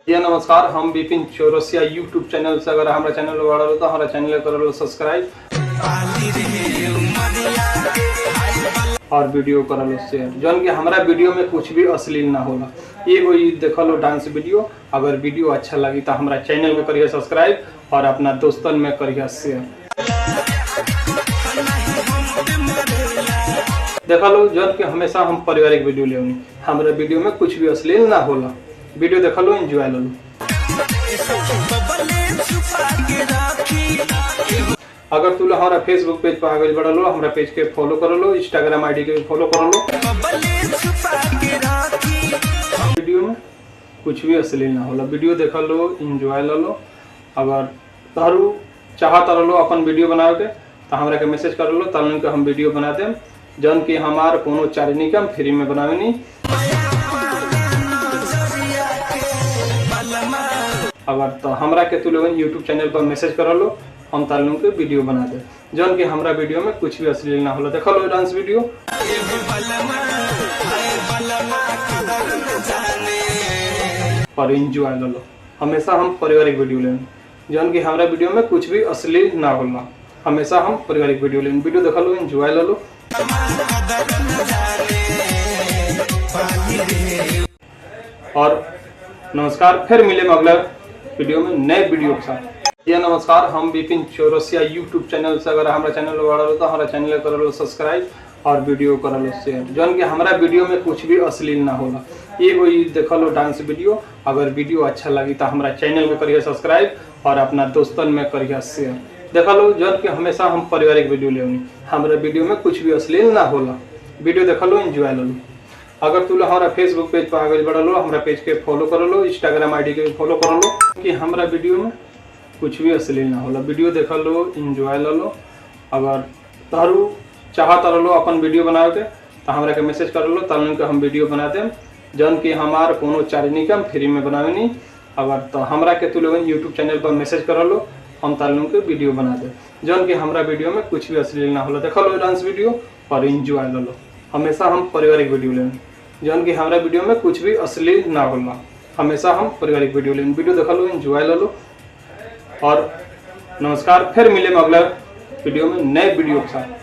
जी नमस्कार, हम विपिन चौरसिया यूट्यूब चैनल से अगर हमारा चैनल वाला तो हमारा चैनल कर लो सब्सक्राइब और वीडियो कर लो शेयर। जौन कि हमारा वीडियो में कुछ भी अश्लील ना होला। ये कोई देख लो डांस वीडियो, अगर वीडियो अच्छा लगी तो हमारा चैनल को करिए सब्सक्राइब और अपना दोस्तन में करिए शेयर। देखा लो जौन कि हमेशा हम पारिवारिक वीडियो ले हमारे वीडियो में कुछ भी अश्लील ना होला। वीडियो देखा लो, एंजॉय लो। अगर तू हमारा फेसबुक पेज पर आगे बढ़ लो, हमारा पेज के फॉलो कर लो, इंस्टाग्राम आईडी के फॉलो कर लो। वीडियो में कुछ भी अश्लील ना होला। वीडियो देखा लो, एंजॉय लो। अगर तारू चाहता लो अपन वीडियो बनावे के तो हमरा के मैसेज कर लो, तलन के हम वीडियो बना देम। जन कि हमार कोनो चार्ज नहीं कम, फ्री में बनावे नहीं। अगर तो हमरा के तू लोग यूट्यूब चैनल पर मैसेज कर लो, हम तालों के वीडियो बना दे। जौन कि हमरा वीडियो में कुछ भी अश्लील ना होला। देखो लो डांस वीडियो और एंजॉय लो। हमेशा हम पारिवारिक वीडियो लें। जौन कि हमरा वीडियो में कुछ भी अश्लील ना होला। हमेशा हम पारिवारिक वीडियो लें। वीडियो देखो लो, एंजॉय लो। और नमस्कार, फिर मिले अगला वीडियो में नए वीडियो के साथ। जी नमस्कार, हम विपिन चौरसिया यूट्यूब चैनल से अगर हमारा चैनल वाला तो हमारा चैनल कर लो सब्सक्राइब और वीडियो कर लो शेयर। जौन कि हमारा वीडियो में कुछ भी अश्लील ना होला। ये कोई देख लो डांस वीडियो, अगर वीडियो अच्छा लगी तो हमारा चैनल को करिए सब्सक्राइब और अपना दोस्तन में करिए शेयर। देखा लो जौन कि हमेशा हम पारिवारिक वीडियो ले हमारे वीडियो में कुछ भी अश्लील ना होला। वीडियो देखा लो, एंजॉय लो। अगर तू हमारा फेसबुक पेज पर आगे बढ़ लो, हमारा पेज के फॉलो कर लो, इंस्टाग्राम आईडी के फॉलो कर लो कि हमारा वीडियो में कुछ भी अश्लील ना होला। वीडियो देखा लो, एंजॉय लो। अगर तारू चाहता लो अपन वीडियो बनावे के तो हमरा के मैसेज कर लो, तलन के हम वीडियो बना देम। जौन कि हमार कोनो चार्ज नहीं कम, फ्री में बनावे नहीं। अगर तो हमरा के तू लोग यूट्यूब चैनल पर मैसेज कर लो, हम तालों के वीडियो बना दे। जौन कि हमारा वीडियो में कुछ भी अश्लील ना होला। देखो लो डांस वीडियो और एंजॉय लो। हमेशा हम पारिवारिक वीडियो लें। जौन कि हमारा वीडियो में कुछ भी अश्लील ना होला। हमेशा हम पारिवारिक वीडियो लें। वीडियो देखो लो, एंजॉय लो। और नमस्कार, फिर मिले अगला वीडियो में नए वीडियो के साथ।